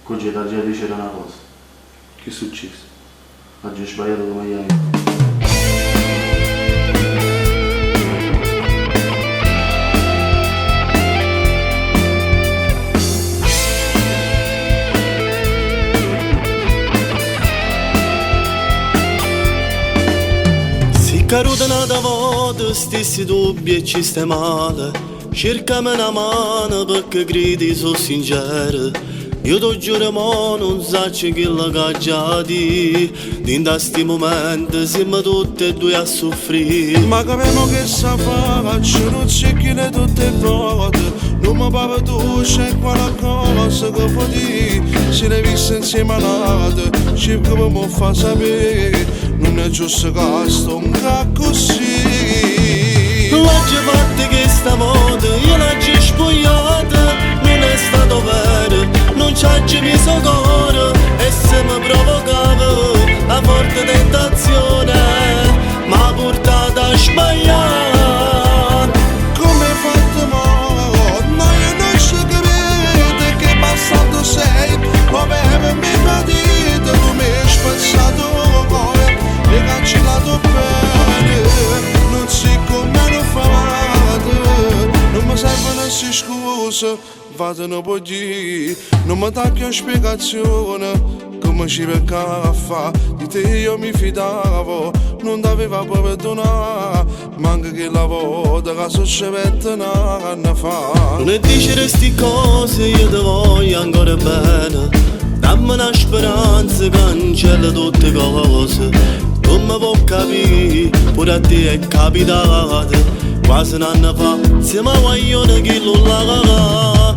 Cogeta già dicere una cosa. Che è successo? Oggi ho sbagliato come gli amici. Si caruta nata volta, stessi dubbi e ci stai male. Cercami una mano perché credi sono sincero. Io ti giuro mo non saccio che la caggiati. In sti momenti siamo tutti e due a soffrire. Ma capiamo che sa faccio, non c'è chi le tutte volte. Non mi pare tu, c'è qualcosa che può dire. Se ne viste insieme a nate, ci proviamo a far sapere. Non è giusto che sto un così. L'oggi fatta che sta moda, io l'oggi spogliata. Non è stato vero, non ci ha messo cuore. E se mi provocava la forte tentazione, m'ha portata a sbagliare. Come hai fatto mo? No, io non so capire che passato sei. Come mi partito, tu mi hai spezzato il cuore e cancellato bene. Non sai come hanno fatto, non mi servono queste scuse. Vado un po' di, non mi tacchi a spiegazione. Come ci perché fa, di te io mi fidavo. Non t'aveva poi perdonato, manca che la volta che succedette un anno fa. Non è dicere sti cose, io ti voglio ancora bene. Dammi una speranza, cancella tutte cose. Come può capire, pure a te è capitato. Quasi un anno fa, siamo a guaglione che non la cagà.